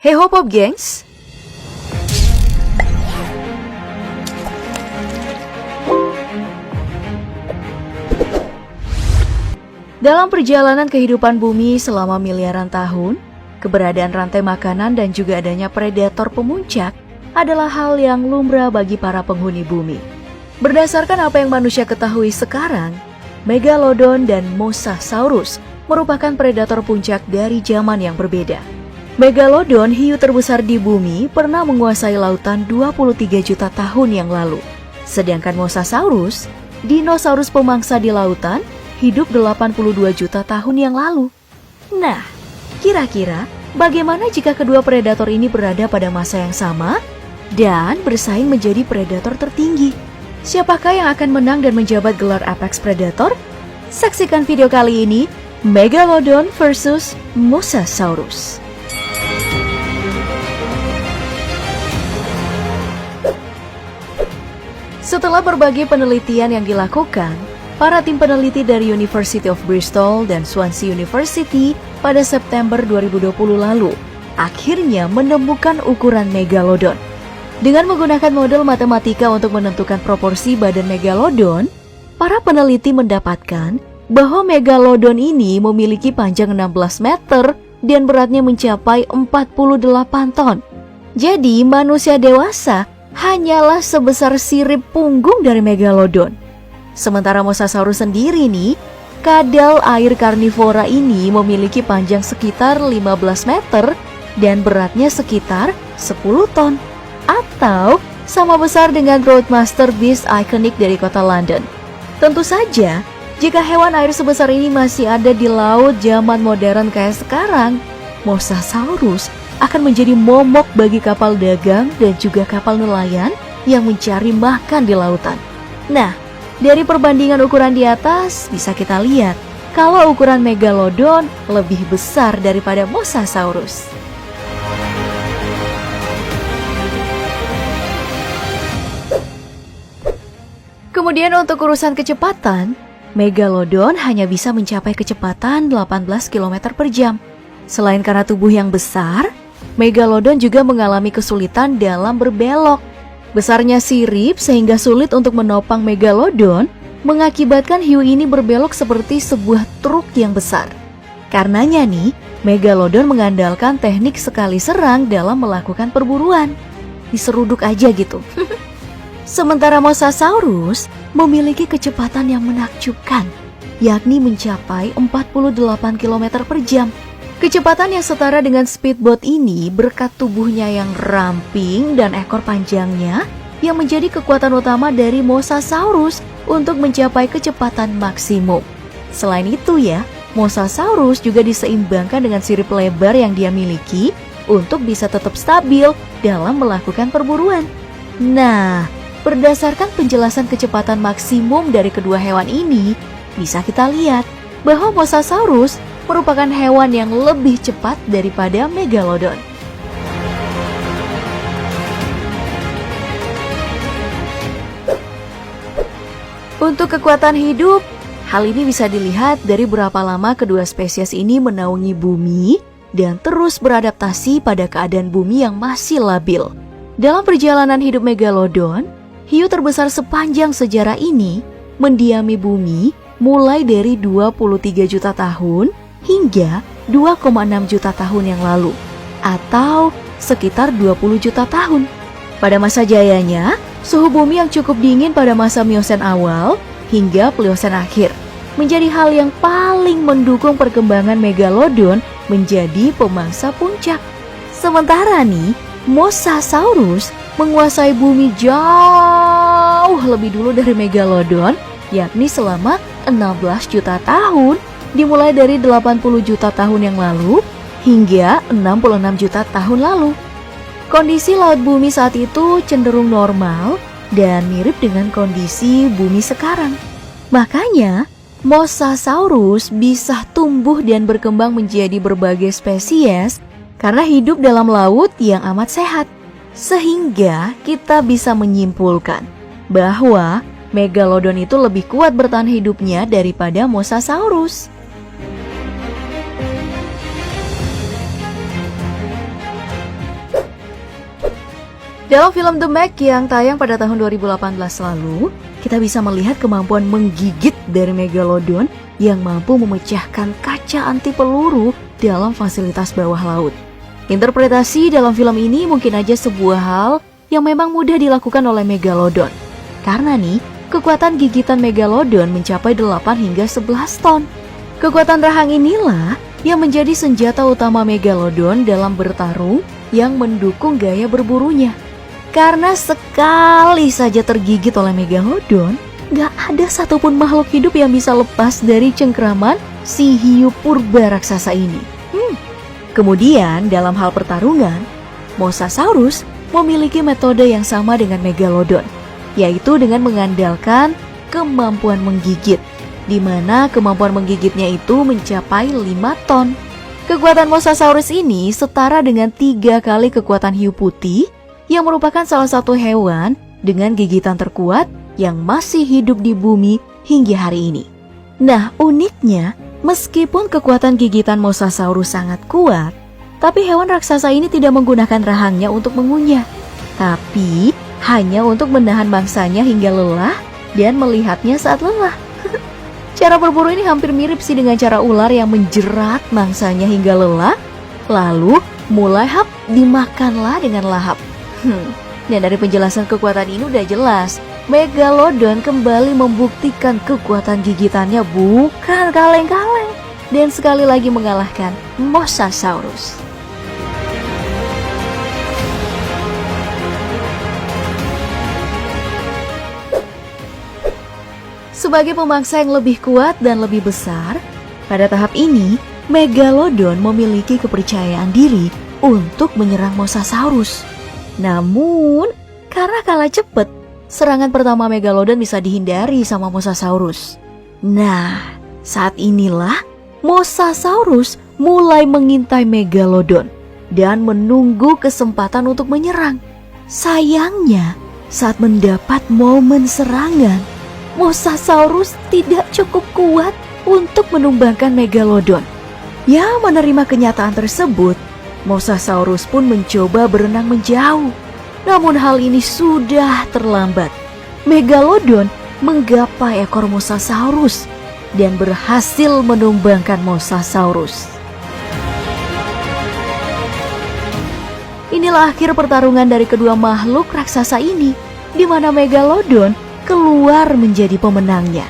Hey hop hop gengs. Dalam perjalanan kehidupan bumi selama miliaran tahun, keberadaan rantai makanan dan juga adanya predator pemuncak adalah hal yang lumrah bagi para penghuni bumi. Berdasarkan apa yang manusia ketahui sekarang, Megalodon dan Mosasaurus merupakan predator puncak dari zaman yang berbeda. Megalodon, hiu terbesar di bumi, pernah menguasai lautan 23 juta tahun yang lalu. Sedangkan Mosasaurus, dinosaurus pemangsa di lautan, hidup 82 juta tahun yang lalu. Nah, kira-kira bagaimana jika kedua predator ini berada pada masa yang sama dan bersaing menjadi predator tertinggi? Siapakah yang akan menang dan menjabat gelar Apex Predator? Saksikan video kali ini, Megalodon versus Mosasaurus. Setelah berbagai penelitian yang dilakukan, para tim peneliti dari University of Bristol dan Swansea University pada September 2020 lalu akhirnya menemukan ukuran Megalodon. Dengan menggunakan model matematika untuk menentukan proporsi badan Megalodon, para peneliti mendapatkan bahwa Megalodon ini memiliki panjang 16 meter dan beratnya mencapai 48 ton. Jadi manusia dewasa hanyalah sebesar sirip punggung dari Megalodon. Sementara Mosasaurus sendiri nih, kadal air karnivora ini memiliki panjang sekitar 15 meter dan beratnya sekitar 10 ton. Atau sama besar dengan Roadmaster Beast ikonik dari kota London. Tentu saja, jika hewan air sebesar ini masih ada di laut zaman modern kayak sekarang, Mosasaurus akan menjadi momok bagi kapal dagang dan juga kapal nelayan yang mencari makan di lautan. Nah, dari perbandingan ukuran di atas bisa kita lihat kalau ukuran Megalodon lebih besar daripada Mosasaurus. Kemudian untuk urusan kecepatan, Megalodon hanya bisa mencapai kecepatan 18 km per jam. Selain karena tubuh yang besar, Megalodon juga mengalami kesulitan dalam berbelok. Besarnya sirip sehingga sulit untuk menopang Megalodon mengakibatkan hiu ini berbelok seperti sebuah truk yang besar. Karenanya nih, Megalodon mengandalkan teknik sekali serang dalam melakukan perburuan. Diseruduk aja gitu. Sementara Mosasaurus memiliki kecepatan yang menakjubkan, yakni mencapai 48 km per jam. Kecepatan yang setara dengan speedboat ini berkat tubuhnya yang ramping dan ekor panjangnya yang menjadi kekuatan utama dari Mosasaurus untuk mencapai kecepatan maksimum. Selain itu ya, Mosasaurus juga diseimbangkan dengan sirip lebar yang dia miliki untuk bisa tetap stabil dalam melakukan perburuan. Nah, berdasarkan penjelasan kecepatan maksimum dari kedua hewan ini, bisa kita lihat bahwa Mosasaurus merupakan hewan yang lebih cepat daripada Megalodon. Untuk kekuatan hidup, hal ini bisa dilihat dari berapa lama kedua spesies ini menaungi bumi dan terus beradaptasi pada keadaan bumi yang masih labil. Dalam perjalanan hidup Megalodon, hiu terbesar sepanjang sejarah ini mendiami bumi mulai dari 23 juta tahun hingga 2,6 juta tahun yang lalu, atau sekitar 20 juta tahun. Pada masa jayanya, suhu bumi yang cukup dingin pada masa Miosen awal hingga Pliocene akhir menjadi hal yang paling mendukung perkembangan Megalodon menjadi pemangsa puncak. Sementara nih, Mosasaurus menguasai bumi jauh lebih dulu dari Megalodon, yakni selama 16 juta tahun, dimulai dari 80 juta tahun yang lalu hingga 66 juta tahun lalu. Kondisi laut bumi saat itu cenderung normal dan mirip dengan kondisi bumi sekarang. Makanya, Mosasaurus bisa tumbuh dan berkembang menjadi berbagai spesies karena hidup dalam laut yang amat sehat. Sehingga kita bisa menyimpulkan bahwa Megalodon itu lebih kuat bertahan hidupnya daripada Mosasaurus. Dalam film The Meg yang tayang pada tahun 2018 lalu, kita bisa melihat kemampuan menggigit dari Megalodon yang mampu memecahkan kaca anti peluru dalam fasilitas bawah laut. Interpretasi dalam film ini mungkin aja sebuah hal yang memang mudah dilakukan oleh Megalodon. Karena nih, kekuatan gigitan Megalodon mencapai 8 hingga 11 ton. Kekuatan rahang inilah yang menjadi senjata utama Megalodon dalam bertarung yang mendukung gaya berburunya. Karena sekali saja tergigit oleh Megalodon, gak ada satupun makhluk hidup yang bisa lepas dari cengkraman si hiu purba raksasa ini. Kemudian dalam hal pertarungan, Mosasaurus memiliki metode yang sama dengan Megalodon, yaitu dengan mengandalkan kemampuan menggigit, di mana kemampuan menggigitnya itu mencapai 5 ton. Kekuatan Mosasaurus ini setara dengan 3 kali kekuatan hiu putih, yang merupakan salah satu hewan dengan gigitan terkuat yang masih hidup di bumi hingga hari ini. Nah, uniknya, meskipun kekuatan gigitan Mosasaurus sangat kuat, tapi hewan raksasa ini tidak menggunakan rahangnya untuk mengunyah, tapi hanya untuk menahan mangsanya hingga lelah dan melihatnya saat lelah. Cara berburu ini hampir mirip sih dengan cara ular yang menjerat mangsanya hingga lelah, lalu mulai dimakanlah dengan lahap. Dan dari penjelasan kekuatan ini udah jelas, Megalodon kembali membuktikan kekuatan gigitannya bukan kaleng-kaleng, dan sekali lagi mengalahkan Mosasaurus. Sebagai pemangsa yang lebih kuat dan lebih besar, pada tahap ini Megalodon memiliki kepercayaan diri untuk menyerang Mosasaurus. Namun, karena kalah cepat, serangan pertama Megalodon bisa dihindari sama Mosasaurus. Nah, saat inilah Mosasaurus mulai mengintai Megalodon dan menunggu kesempatan untuk menyerang. Sayangnya, saat mendapat momen serangan, Mosasaurus tidak cukup kuat untuk menumbangkan Megalodon. Ya, menerima kenyataan tersebut, Mosasaurus pun mencoba berenang menjauh. Namun hal ini sudah terlambat. Megalodon menggapai ekor Mosasaurus dan berhasil menumbangkan Mosasaurus. Inilah akhir pertarungan dari kedua makhluk raksasa ini, di mana Megalodon keluar menjadi pemenangnya.